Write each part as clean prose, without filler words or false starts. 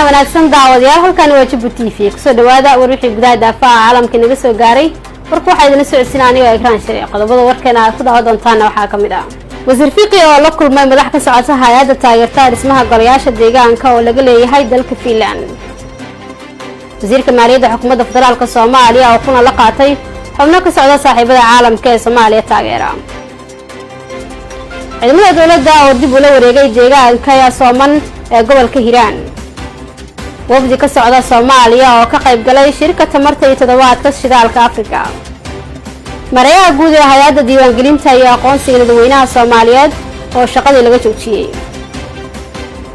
wanaagsan daawadayaal halkan waa Djibouti TV kusoo dhawaada warbixin gudaha daafaha caalamka naga soo gaaray warku waxa idin socodsiinaa aniga ekraan shariic qodobada warkeena aad ku daawan doontaan waxa kamid ah wasiir fiqi oo la kulmay madax ka socota hay'adda taageerta dhismaha golayaasha deegaanka oo laga leeyahay dalka Finland wasiirka maaliyadda xukuumadda federaalka Soomaaliya oo kuna la qaatay xubno ka socda saaxiibada caalamka ee Soomaaliya taageera ciidamada dawladda oo dib u la wareegay deegaanka Sooman ee gobolka Hiiraan wafdi ka socda Soomaaliya oo ka qayb galay shirka tamarta iyo toddobaadka shidaalka Afrika mareeyaha guud ee hay'adda diiwaangelinta iyo aqoonsiga dadweynaha Soomaaliyeed oo shaqadii laga joojiyay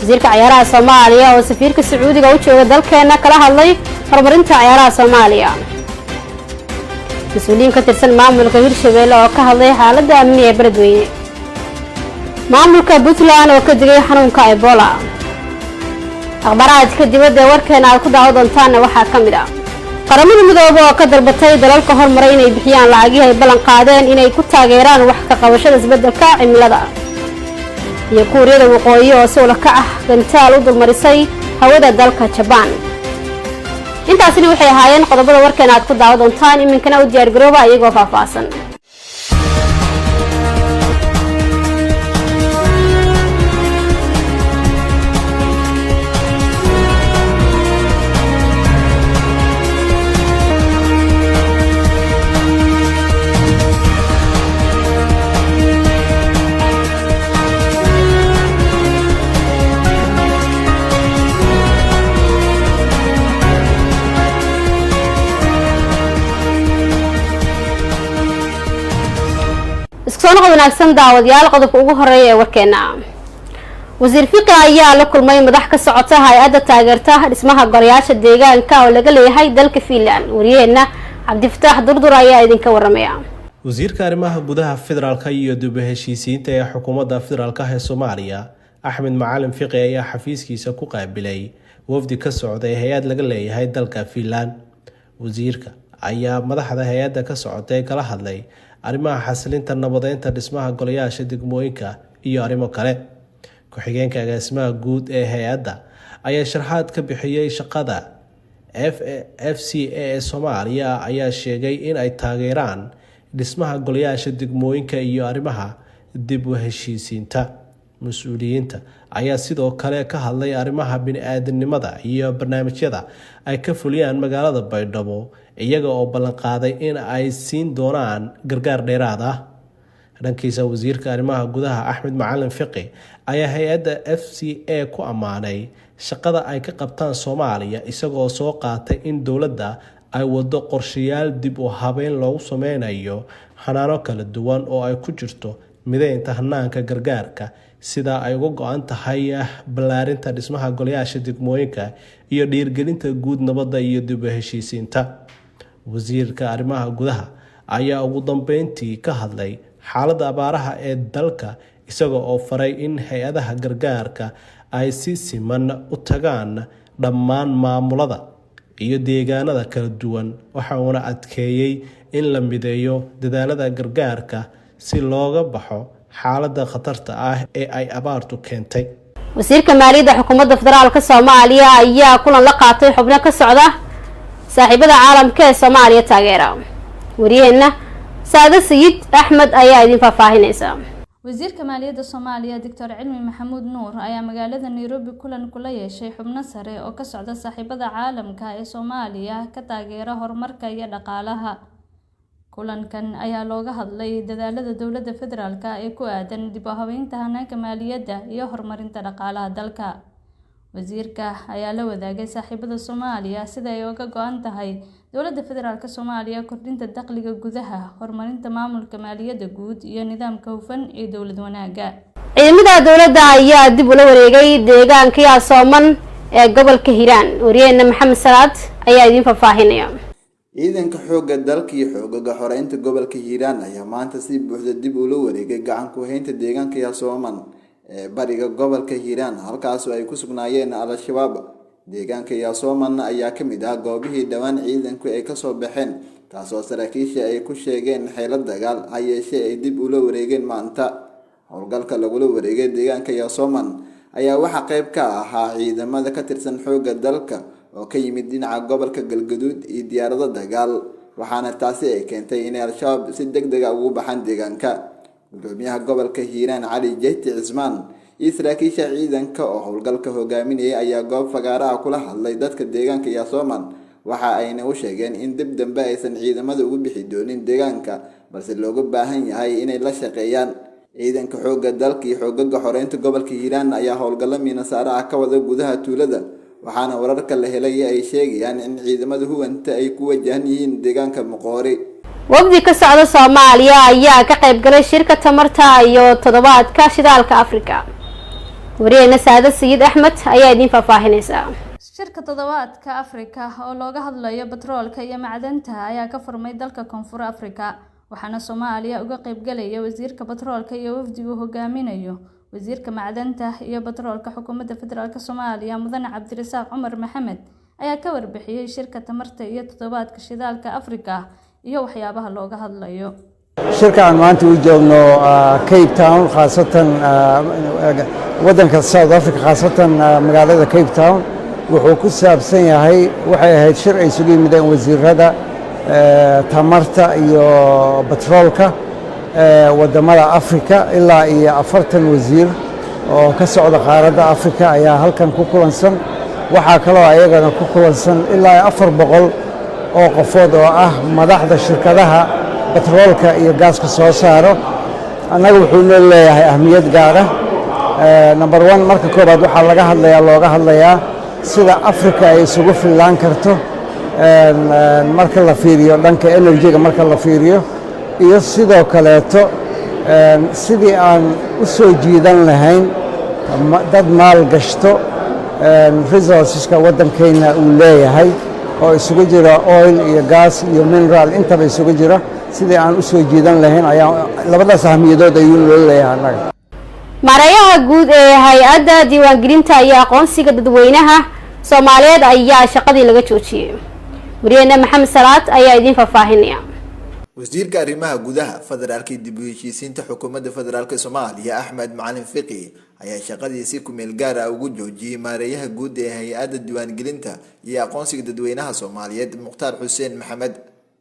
wasiirka ciyaaraha Soomaaliya oo safiirka Sacuudiga u jooga dalkeena kala hadlay horumarinta ciyaaraha Soomaaliya mas'uuliyiin ka tirsan maamulka Hirshabelle oo ka hadlay xaaladda amni ee Beledweyne maamulka Puntland oo ka digay xanuunka Ebola akhbaaraadka dibadda warkeena aad ku daawan doontaan waxa kamid ah qaramada midoobay oo ka dalbatay dalalka horumaray inay bixiyaan lacagaha ay ballan qaadeen inay ku taageeraan wax ka qabashada isbeddelka cimilada iyo Kuuriyada Waqooyi oo soo ka ah gantaal u dulmarisay hawada dalka Japan intaasina waxay ahaayeen qodobada warkeena aad ku daawan doontaan iminkana u diyaar garooba iyagoo faahfaahsan wanaagsan daawadayaal qodobka ugu horeeya ee warkeena wasiir fiqi ayaa la kulmay madax ka socota hay'adda taageerta dhismaha golayaasha deegaanka oo laga leeyahay dalka Finland wariyeena Cabdifataax Durdur ayaa idinka waramaya wasiirka arrimaha gudaha federaalka iyo dib u heshiisiinta ee xukuumadda federaalka ee Soomaaliya Axmed Macalin Fiqi ayaa xafiiskiisa ku qaabilay wafdi ka socday hay'ad laga leeyahay dalka Finland wasiirka ayaa madaxda hay'adda ka socotay kala hadlay arrimaha xasilinta nabadeynta dhismaha golayaasha degmooyinka iyo arrimo kale ku-xigeenka agaasimaha guud ee hay'adda ayaa sharaxaad ka bixiyay shaqada FCA ee Soomaaliya ayaa sheegay in ay taageeraan dhismaha golayaasha degmooyinka iyo arrimaha dib u heshiisiinta mas'uuliyiinta ayaa sidoo kale ka hadlay arrimaha bini'aadanimada iyo barnaamijyada ay ka fuliyaan magaalada Baydhabo iyaga oo ballan qaaday in ay siin doonaan gargaar dheeraad ah dhankiisa wasiirka arrimaha gudaha Axmed Macalin Fiqi ayaa hay'adda FCA ku amaanay shaqada ay ka qabtaan Soomaaliya isagoo soo qaatay in dawladda ay wado qorshayaal dib u habeyn loogu sameynayo xanaano kala duwan oo ay ku jirto mideynta hanaanka gargaarka sida ay uga go'an tahay ballaarinta dhismaha golayaasha degmooyinka iyo dhiirgelinta guud nabadda iyo dib u heshiisiinta wasiirka arrimaha gudaha ayaa ugu dambeyntii ka hadlay xaaladda abaaraha ee dalka isagoo oo faray in hay'adaha gargaarka ay si siman u tagaan dhammaan maamulada iyo deegaanada kala duwan waxa uuna adkeeyay in la mideeyo dadaalada gargaarka si looga baxo xaaladda khatarta ah ee ay abaartu keentay wasiirka maaliyadda xukuumadda federaalka Soomaaliya ayaa kulan la qaatay xubno ka socda saaxiibada caalamka ee Soomaaliya taageera wariyeena Saada Sayid Ahmed ayaa idin faahfaahinaysa wasiirka maaliyadda Soomaaliya Dr. Cilmi Maxamuud Nuur ayaa magaalada Nairobi kulan kula yeeshay xubno sare oo ka socda saaxiibada caalamka ee Soomaaliya ka taageera horumarka iyo dhaqaalaha kulankan ayaa looga hadlay dadaalada dawladda federaalka ee ku aadan dib u habeynta hanaanka maaliyadda iyo horumarinta dhaqaalaha dalka wasiirka ayaa la wadaagay saaxiibada Soomaaliya sida ay uga go'an tahay dawladda federaalka Soomaaliya kordhinta dakhliga gudaha horumarinta maamulka maaliyadda guud iyo nidaamka hufan ee dawlad wanaaga ciidamada dawladda ayaa dib u la wareegay deegaanka Sooman ee gobolka Hiiraan wariyeena Maxamed Salaad ayaa idin faahfaahinaya ciidanka xoogga dalka iyo xoogga xoreynta gobolka Hiiraan ayaa maanta si buuxda dib u la wareegay gacan ku haynta deegaanka Sooman ee bariga gobolka Hiiraan halkaas oo ay ku sugnaayeen al-shabaab deegaanka Sooman ayaa ka mid ah goobihii dhawaan ciidanku ay ka soo baxeen taasoo saraakiisha ay ku sheegeen xeelad dagaal ay yeeshee ay dib u la wareegeen maanta howlgalka lagu la wareegay deegaanka Sooman ayaa waxaa qayb ka ahaa ciidamada ka tirsan xoogga dalka oo ka yimid dhinaca gobolka Galgaduud iyo diyaarado dagaal, waxaana taasi ay keentay in al-shabaab si degdeg ah ugu baxaan deegaanka. Gudoomiyaha gobolka Hiiraan Cali Jeyte Cismaan iyo saraakiisha ciidanka oo howlgalka hogaaminayay ayaa goob fagaara ah kula hadlay dadka deegaanka Yasoman, waxa ayna u sheegeen in dib dambe aysan ciidamada ugu bixi doonin deegaanka, balse looga baahan yahay inay la shaqeeyaan. Ciidanka xoogga dalka iyo xoogagga xoreynta gobolka Hiiraan ayaa howlgalo miinasaara ah ka wada gudaha tuulada, waxaana wararka la helay ay sheegayaan in ciidamada huwanta ay ku wajahan yihiin deegaanka Moqori. wafdi ka socda Soomaaliya ayaa ka qayb galay shirka tamarta iyo toddobaadka shidaalka Afrika. wariyayna Saada Sayid Axmed ayaa idin faahfaahinaysa. shirka toddobaadka Afrika oo looga hadlayo batroolka iyo macdanta ayaa ka furmay dalka Koonfur Afrika, waxaana Soomaaliya uga qayb galaya wasiirka batroolka iyo wafdigu hogaaminayo wasiirka macdanta iyo batroolka xukuumadda federaalka Soomaaliya Mudane Cabdirasaaq Cumar Maxamed ayaa ka warbixiyay shirka tamarta iyo toddobaadka shidaalka Afrika iyo waxyaabaha looga hadlayo. shirkaan maanta u joogno Cape Town, khaasatan wadanka South Africa, khaasatan magaalada Cape Town, wuxuu ku saabsan yahay waxay ahayd shir ay isugu yimideen wasiirada tamarta iyo batroolka wadamada Afrika. ilaa iyo 40 wasiir oo ka socda qaaradda Afrika ayaa halkan ku kulansan. waxaa kaloo ayagana ku kulansan ilaa 400 oo qofood oo ah madaxda shirkadaha batroolka iyo gaaska soo saaro. annaga wuxuu noo leeyahay ahmiyad gaar ah. number 1 marka koobaad waxaa looga hadlayaa sida Afrika ay isugu fillaan karto marka la fiiriyo dhanka energy-ga, marka la fiiriyo iyo sidoo kaleeto sidii aan u soo jiidan lahayn dad maal gashto resourceska waddankeena uu leeyahay oo isugu jira oil iyo gas iyo mineral, intaba isugu jira, sidii aan u soo jiidan lahayn ayaa labadaas ahmiyadood ayuu noo leeyahay annaga. maareeyaha guud ee hay-adda diiwaangelinta iyo aqoonsiga dadweynaha Soomaaliyeed ayaa shaqadii laga joojiyay. wariyayna Maxamed Salaad ayaa idin faahfaahinaya. wasiirka arrimaha gudaha federaalka dib u heshiisiinta xukuumadda federaalka Soomaaliya Axmed Macalin Fiqi ayaa shaqadiisii ku meel gaar ah ugu joojiyay maareeyaha guud ee hay-adda diiwaangelinta iyo aqoonsiga dadweynaha Soomaaliyeed Mukhtaar Xuseen Maxamed.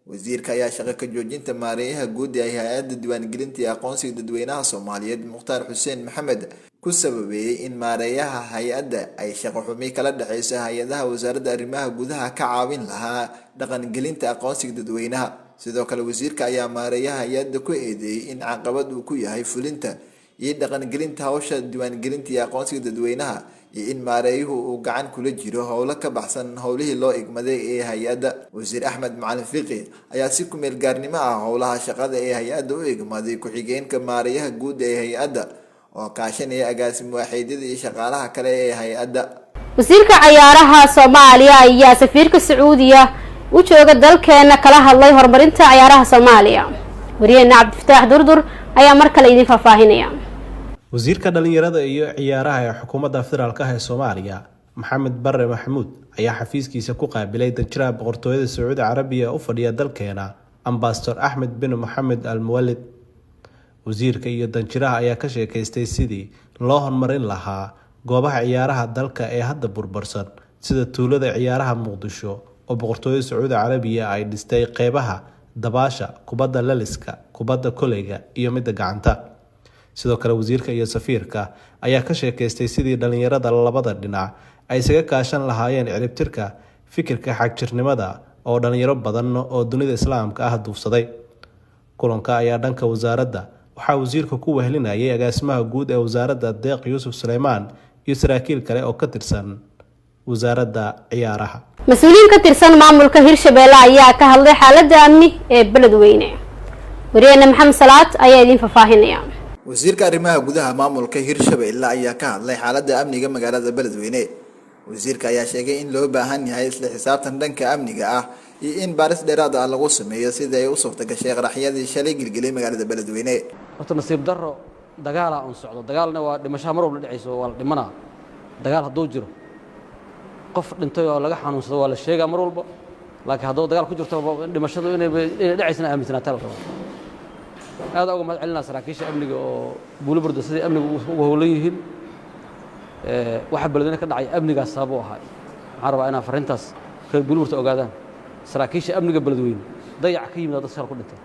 wasiirka ayaa shaqo ka joojinta maareeyaha guud ee hay-adda diiwaangelinta iyo aqoonsiga dadweynaha Soomaaliyeed Mukhtaar Xuseen Maxamed ku sababeeyay in maareeyaha hay-adda ay shaqo xumi kala dhaxayso hay-adaha wasaaradda arrimaha gudaha ka caawin lahaa dhaqangelinta aqoonsiga dadweynaha. sidoo kale wasiirka ayaa maareeyaha hay-adda ku eedeeyay in caqabad uu ku yahay fulinta iyo dhaqangelinta hawsha diiwaangelinta iyo aqoonsiga dadweynaha, iyo in maareeyuhu uu gacan kula jiro howlo ka baxsan howlihii loo igmaday ee hay-adda. wasiir Axmed Macalin Fiqi ayaa si ku meel gaarnimo ah howlaha shaqada ee hay-adda u igmaday ku-xigeenka maareeyaha guud ee hay-adda oo kaashanaya agaasimo waaxeedyada iyo shaqaalaha kale ee hay-adda. wasiirka ciyaaraha Soomaaliya ayaa safiirka Sacuudiga u jooga dalkeena kala hadlay horumarinta ciyaaraha Soomaaliya. wariyayna Cabdifataax Durdur ayaa mar kale idin faahfaahinaya. wasiirka dhalinyarada iyo ciyaaraha ee xukuumadda federaalka ee Soomaaliya Maxamed Barre Maxamuud ayaa xafiiskiisa ku qaabilay danjiraha boqortooyada Sacuudi Carabiya u fadhiya dalkeena Ambassador Ahmed bin Mohammed Al Muwallid. wasiirka iyo danjiraha ayaa ka sheekaystay sidii loo horumarin lahaa goobaha ciyaaraha dalka ee hadda burbursan, sida tuulada ciyaaraha Muqdisho oo boqortooyada Sacuudi Carabiya ay dhistay qeybaha dabaasha, kubadda laliska, kubadda koleyga iyo midda gacanta. sidoo kale wasiirka iyo safiirka ayaa ka sheekaystay sidii dhalinyarada labada dhinac ay isaga kaashan lahaayeen ciribtirka fikirka xagjirnimada oo dhalinyaro badan oo dunida islaamka ah duufsaday. kulanka ayaa dhanka wasaaradda waxaa wasiirka ku wehlinayay agaasimaha guud ee wasaaradda Deeq Yuusuf Suleymaan iyo saraakiil kale oo ka tirsan wasaaradda ciyaaraha. mas-uuliyiin ka tirsan maamulka Hirshabeelle ayaa ka hadlay xaaladda amni ee beledweyne. wariyayna Maxamed Salaad ayaa idin faahfaahinaya. wasiirka arrimaha gudaha maamulka Hirshabeelle ayaa ka hadlay xaaladda amniga magaalada beledweyne. wasiirka ayaa sheegay in loo baahan yahay isla xisaabtan dhanka amniga ah iyo in baaris dheeraad ah lagu sameeyo sida ay u suurtagashay qaraxyadii shalay gilgilay magaalada beledweyne. horta nasiib darro dagaal aan socdo, dagaalna waa dhimasho mar walba dhacayso, waa la dhimanaa. dagaal hadduu jiro qof dhintay oo laga xanuunsado waa la sheegaa mar walba, laakiin hadduu dagaal ku jirto dhimashadu inay dhacaysana aaminsanaataa la rabaa. aad uga mahad celinaa saraakiisha amniga oo Buuliburda sidii amniga ugu howlan yihiin. waxa beledweyne ka dhacay amnigaas sabab u ahaa waxaan rabaa inaan fariintaas reer Buulburta ogaadaan saraakiisha amniga beledweyne dayac ka yimid dad shal ku dhintay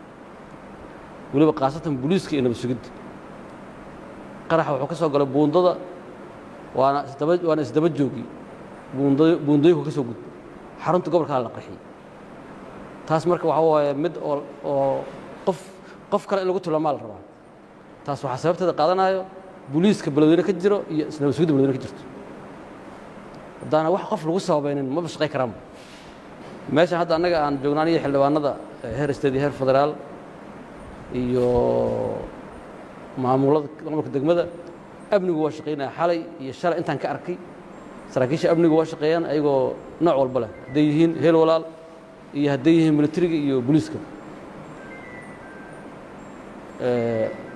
waliba qaasatan booliiska iyo nabad sugidda qaraxa wuxuu ka soo galay buundada waana isdaba joogi buundooyinku ka soo gudbay xarunta gobolka la qaxiyay taas marka waxa waaye mid oo qof kale in lagu tilmaamo la rabaa taas waxa sababteeda qaadanayo booliiska beledweyne ka jiro iyo nabad sugidda beledweyne ka jirto hadana wax qof lagu sababaynin ma shaqay karaan meesha hadda anaga aan joognaan iyo xildhibaanada heer state heer federaal iyo maamulada gobolka degmada amnigu waa shaqeynaa xalay iyo shalay intaan ka arkay saraakiisha amnigu waa shaqeeyaan ayagoo nooc walba leh hadday yihiin heel walaal iyo hadday yihiin militariga iyo booliiska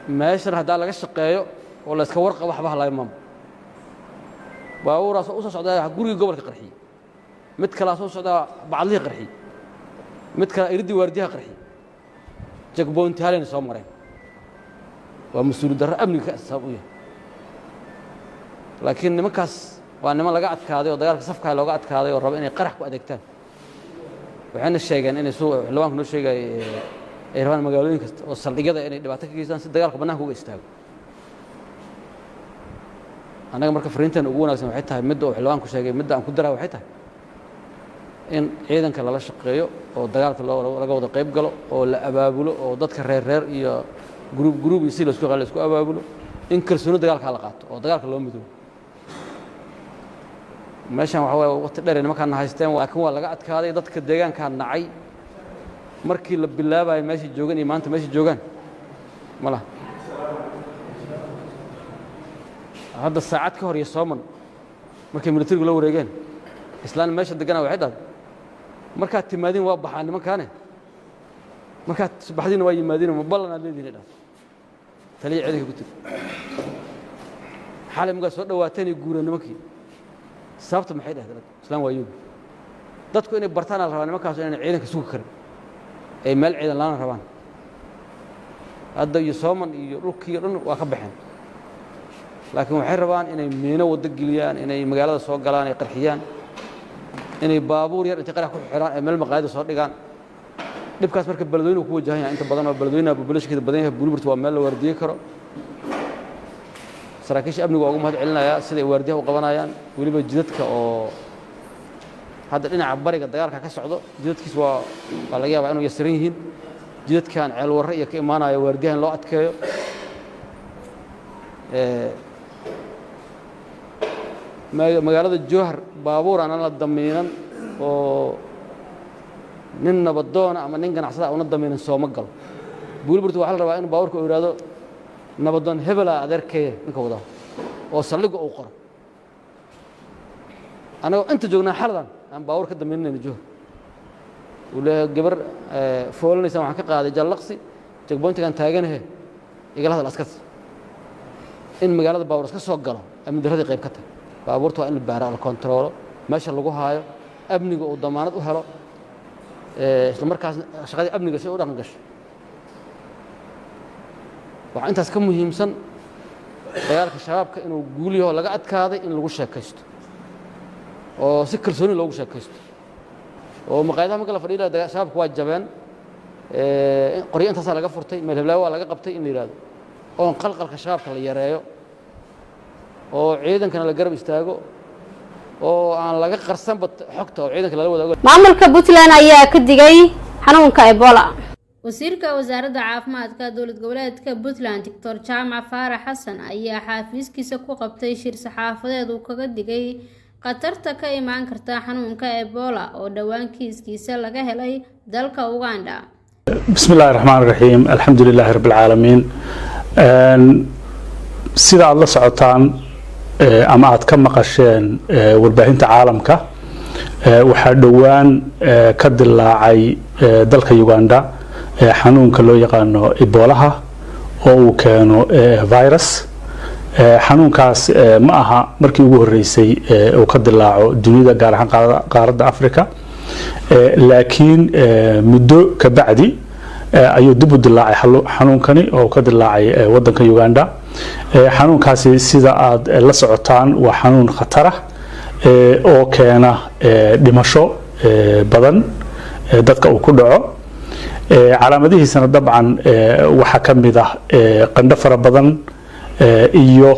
meeshan haddaa laga shaqeeyo oo la iska warqabo waxba halaayo maam baabuuraas u soo socdaa guriga gobolka qarxiyay mid kale soo socdaa bacdlihi qarxiyay mid kale iridii waardiyaha qarxiyay checkpoint haleen soo mareen waa mas'uul darro amniga ka sabab u yahay laakiin nimankaas waa niman laga adkaaday oo dagaalka safka looga adkaaday oo raba inay qarax ku adeegtaan waxayna sheegeen inay soo xildhibaanku noo sheegay ay rabaan magaalooyin kasta oo saldhigyada inay dhibaato ka geystaan si dagaalka banaanka uga istaago anaga marka fariintan ugu wanaagsan waxay tahay mid oo xildhibaanku sheegay mid aan ku daraa waxay tahay in ciidanka lala shaqeeyo oo dagaalka laga wada qayb galo oo la abaabulo oo dadka reer iyo group iyo si la isku abaabulo in kalsooni dagaalka la qaato oo dagaalka loo midoobo meeshan waxa way waqti dheer nimankan haysteen laakiin waa laga adkaaday dadka deegaanka nacay markii la bilaabay meeshii joogan iyo maanta meeshii joogan malaha hadda saacad ka hor iyo Sooman markay militarigu la wareegeen islaan meesha deganaa waxay dhahay markaad timaadin waa baxaan nimankaane markaad subaxdiina waa yimaadeen ma ballan aad leediin dhahay taliye ciidanka ku tiri xalay maga soo dhawaateen iyo guureen nimankii sababta maxay dhahdeen islaan waa yoob dadku inay bartaan la rabaa nimankaas inay ciidanka suuq karin ay meel ciidan laana rabaan hadda iyo Sooman iyo dhulkii dhan waa ka baxeen laakiin waxay rabaan inay miino wada geliyaan inay magaalada soo galaan ay qarxiyaan inay baabuur yar inta qarax ku xiraan ay meel maqaayada soo dhigaan dhibkaas marka beledweynuhu ku wajahan yahay inta badan oo beledweynaha populationkeeda badan yahay Buulburta waa meel la waardiye karo saraakiisha amnigu waa ugu mahad celinaya sida ay waardiyaha u qabanayaan waliba jidadka oo hadda dhinaca bariga dagaalka ka socdo jidadkiis waa laga yaabaa inuu yasiran yihiin jidadkan ceel warre iyo ka imaanaya waardiyaha in loo adkeeyo magaalada Jowhar baabuur aan la damiinan oo nin nabadoon ama nin ganacsada oo na damiinan soo ma gal Buulburta waxa la rabaa in baabuurka uu yiraahdo nabadoon hebela adeerkay ninka wada oo saldhiga uu qoro anaga inta joognaa xaladan aan baabuur ka damiinayno Jowhar wala gabar foolanaysa waxaan ka qaaday jallaqsi checkpoint-kan taaganahay igala hadal askar in magaalada baabuur iska soo galo amni darradii qayb ka tahay baabuurta waa in la baaro la kontrolo meesha lagu haayo amniga uu damaanad u helo isla markaas shaqadii amniga si u dhaqan gasho waxa intaas ka muhiimsan dagaalka shabaabka inuu guuliyo laga adkaaday in lagu sheekaysto oo si kalsooni loogu sheekaysto oo maqaayadaha marka la fadhiyo shabaabka waa jabeen qoryo intaas laga furtay meel heblaha waa laga qabtay in la yiraahdo oo qalqalka shabaabka la yareeyo oo ciidankana la garab istaago oo aan laga qarsanba xogta oo ciidanka la wadaago maamulka Puntland ayaa ka digay xanuunka Ebola wasiirka wasaaradda caafimaadka dowlad goboleedka Puntland Dr. Jaamac Faarax Xasan ayaa xafiiskiisa ku qabtay shir saxaafadeed uu kaga digay qatarta ka imaan karta xanuunka Ebola oo dhawaan kiiskiisa laga helay dalka Uganda bismillahir rahmaanir rahiim alxamdulillaahi rabbil caalamiin sida aad la socotaan ama aad ka maqasheen warbaahinta caalamka waxaa dhawaan ka dilaacay dalka Uganda xanuunka loo yaqaano Ebola oo uu keeno virus xanuunkaas ma aha markii ugu horeysay oo ka dilaaco dunida gaar ahaan qaaradda Afrika laakiin muddo ka bacdi ayuu dib u dilaacay xanuunkani oo ka dilaacay wadanka Uganda xanuunkaasi sida aad la socotaan waa xanuun khatar ah oo keena dhimasho badan dadka uu ku dhaco calaamadihiisana dabcan waxaa ka mid ah qandho fara badan iyo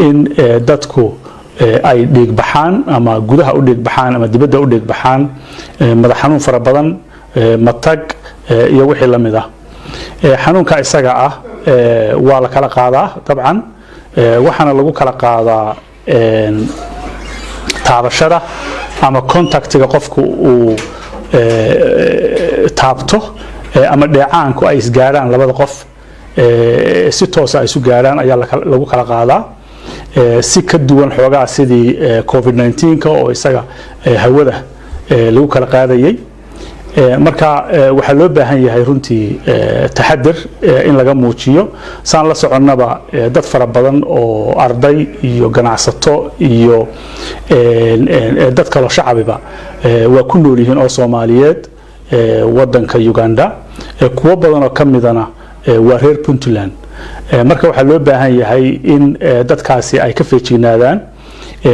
in dadku ay dhiig baxaan ama gudaha u dhiig baxaan ama dibadda u dhiig baxaan madax xanuun fara badan matag iyo wixii la mid ah xanuunka isaga ah waa la kala qaadaa dabcan waxaana lagu kala qaadaa taabashada ama contactiga qofku uu taabto ama dheecaanku ay isgaaraan labada qof si toos ah isu gaaraan ayaa lagu kala qaadaa si ka duwan xoogaa sidii covid-19 oo isaga hawada lagu kala qaadayay marka waxaa loo baahan yahay runtii taxadir in laga muujiyo saan la soconnaba dad fara badan oo arday iyo ganacsato iyo dad kaloo shacabiba waa ku nool yihiin oo Soomaaliyeed wadanka Uganda kuwa badan oo kamidana waa reer Puntland marka waxaa loo baahan yahay in dadkaasi ay ka feejignaadaan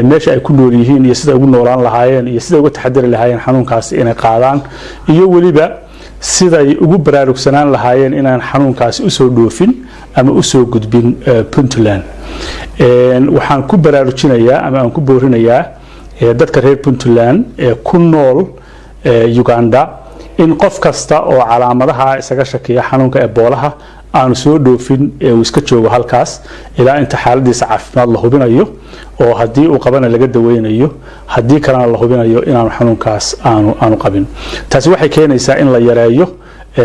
meesha ay ku nool yihiin iyo sida ugu noolaan lahaayeen iyo sida uga taxadiri lahaayeen xanuunkaasi inay qaadaan iyo waliba sida ay ugu baraarugsanaan lahaayeen inaan xanuunkaasi u soo dhoofin ama u soo gudbin Puntland waxaan ku baraarujinayaa ama aan ku boorinayaa dadka reer Puntland ku nool Uganda in qof kasta oo calaamadaha isaga shakiya xanuunka Ebola aanu soo dhoofin uu iska joogo halkaas ilaa inta xaaladiisa caafimaad la hubinayo oo hadii uu qabana laga daweynayo hadii kalena la hubinayo inaanu xanuunkaas aanu qabin taasi waxay keenaysaa in la yareeyo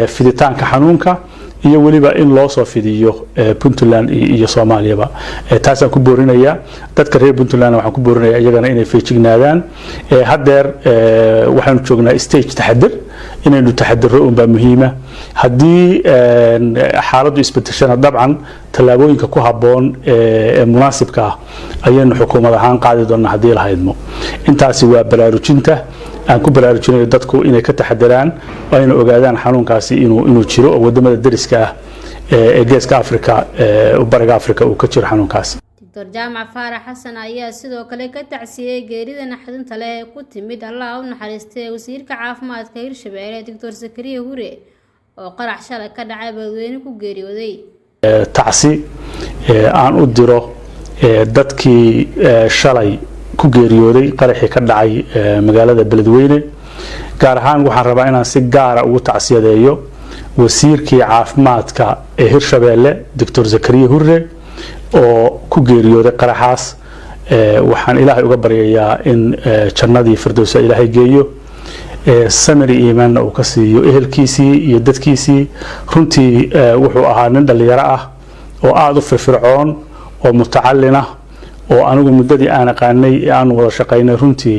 fiditaanka xanuunka iyo waliba in loo soo fidiyo Puntland iyo Soomaaliyaba taas aan ku boorinayaa dadka reer Puntland waxaan ku boorinayaa iyagana inay feejignaadaan hadeer waxaanu joognaa stage taxadir inaynu taxadiro baa muhiima hadii xaaladdu isbedeshana dabcan talaabooyinka ku haboon ee munaasibka ah ayaynu xukuumad ahaan qaadi doonaa hadii la haydmo intaasi waa baraarujinta aan ku baraarujinayo dadku inay ka taxadiraan oo ay ogaadaan xanuunkaasi inuu jiro oo wadamada dariska ah ee geeska Afrika bariga Afrika uu ka jiro xanuunkaasi Dr. Jaamac Faarax Xasan ayaa sidoo kale ka tacsiyay geerida naxdinta leh ee ku timid Allah u naxariistay wasiirka caafimaadka Hirshabelle Dr. Zakariya Hure oo qarax shalay ka dhacay Beledweyne ku geeriyooday tacsi aan u diro dadkii shalay ku geeriyooday qaraxii ka dhacay magaalada Beledweyne gaar ahaan waxaan rabaa inaan si gaar ah ugu tacsiyadeeyo wasiirkii caafimaadka ee Hirshabelle Dr. Zakariya Hure oo ku geeriyooday qaraxaas waxaan Ilaahay uga baryayaa in jannadii firdawsa Ilaahay geeyo samiri iimaan uu ka siiyo ehelkiisii iyo dadkiisii runtii wuxuu ahaa nin dhalinyaro ah oo aad u firfircoon oo mutacallina oo anigu muddadii aan aqaanay aan wada shaqaynay runtii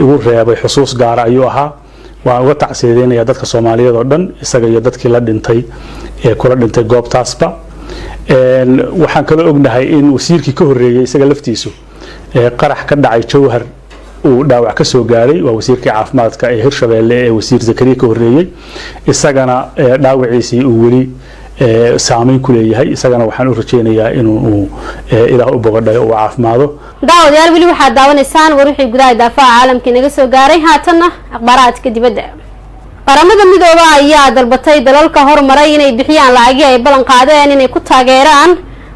igu reebay xusuus gaar ah ayuu ahaa waan uga tacsiyadeynaya dadka Soomaaliyeed oo dhan isaga iyo dadkii la dhintay kula dhintay goobtaasba waxaan kala ognahay in wasiirkii ka horeeyay isaga laftiisu qarax ka dhacay Jowhar uu dhaawac ka soo gaaray waa wasiirkii caafimaadka ee Hirshabelle ee wasiir Zakariya ka horeeyay isagana dhaawaciisii uu wali saameyn ku leeyahay isagana waxaan u rajeynayaa inuu Ilaah u boqodhayo oo caafimaado daawadayaal wali waxa daawanaysaan wixii gudaha daafaca caalamka inaga soo gaaray haatana akhbaaraadka dibadda qaramada midooba ayaa dalbatay dalalka horumaray inay bixiyaan lacag ay balan qaadeen inay ku taageeraan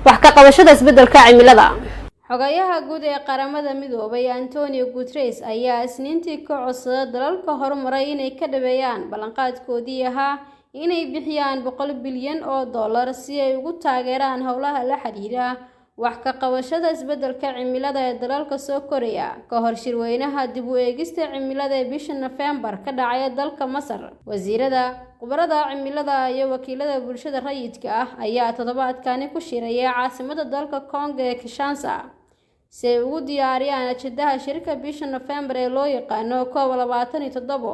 wax ka qabashada isbedelka cimilada xogayaha guud ee qaramada midoobay Antonio Guterres ayaa isniintii ka codsaday dalalka horumaray inay ka dhabeeyaan balanqaadkoodii ahaa inay bixiyaan $100 bilyan si ay ugu taageeraan howlaha la xiriira wax ka qabashada isbedelka cimilada ee dalalka soo koraya ka hor shirweynaha dib u eegista cimilada ee bisha November ka dhacay dalka Masar wasiirada qubarada cimilada iyo wakiilada bulshada rayidka ah ayaa toddobaadkan ku shiraya caasimada dalka Congo ee Kinshasa si ay ugu diyaariyaan ajendaha shirka bisha November ee loo yaqaano COP27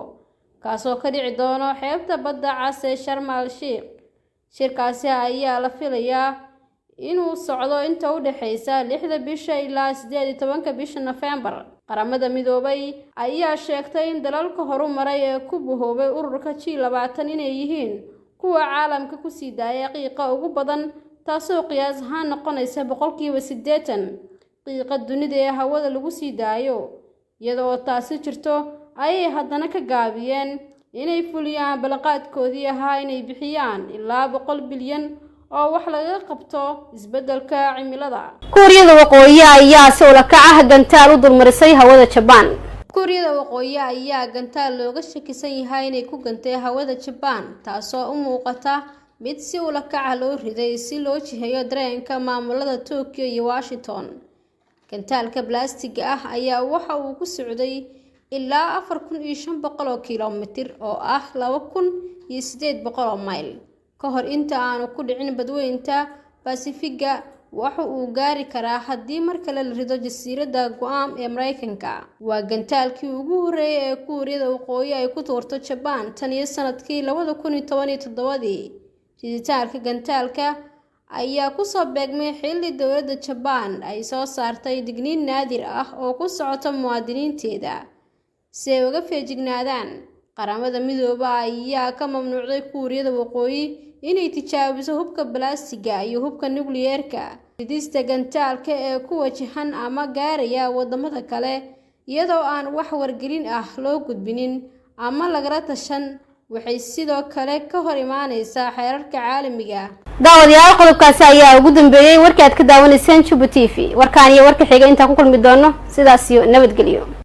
kaasoo ka dhici doono xeebta badda cas ee Sharm el-Sheikh shirkaasi ayaa la filayaa inuu socdo inta u dhaxaysa 6 bisha ilaa 18 bisha November qaramada midoobay ayaa sheegtay in dalalka horumaray ee ku buhoobay ururka G20 inay yihiin kuwa caalamka ku sii daaya qiiqa ugu badan taasoo qiyaas ahaan noqonaysa 80% qiiqa dunida ee hawada lagu sii daayo. iyadoo taasi jirto ayay haddana ka gaabiyeen inay fuliyaan balqaadkoodii ahaa inay bixiyaan ilaa 100 bilyan oo wax laga qabto isbeddelka cimilada. Kuuriyada Waqooyi ayaa si ula kac ah gantaal u dulmarisay hawada Japan. Kuuriyada Waqooyi ayaa gantaal looga shakisan yahay inay ku gantay hawada Japan, taasoo u muuqata mid si ula kac ah loo riday si loo jiheeyo dareenka maamulada Tokyo iyo Washington. gantaalka balastiga ah ayaa waxa uu ku socday ilaa 4500 kiiloomitir oo ah 2800 mayl ka hor inta aanu ku dhicin badweynta Pacifiga. waxa uu gaari karaa haddii marka la rido jasiiradda Guam ee Mareykanka. waa gantaalkii ugu horeeyay ee Kuuriyada Waqooyi ay ku tuurto Japan tan iyo sanadkii 2017. riditaanka gantaalka ayaa ku soo beegmay xilli dowladda Japan ay soo saartay digniin naadir ah oo ku socota muwaadiniinteeda si ay uga feejignaadaan. qaramada midooba ayaa ka mamnuucday Kuuriyada Waqooyi inay tijaabiso hubka balastiga iyo hubka nukliyeerka. ridista gantaalka ee ku wajahan ama gaaraya wadamada kale iyadoo aan wax wargelin ah loo gudbinin ama lagala tashan waxay sidoo kale ka hor imaanaysaa xeerarka caalamiga. daawadayaal qodobkaasi ayaa ugu dambeeyay warkii aad ka daawanayseen Juba TV. warkaan iyo warka xiga inta ku kulmi doono sidaas iyo nabadgelyo.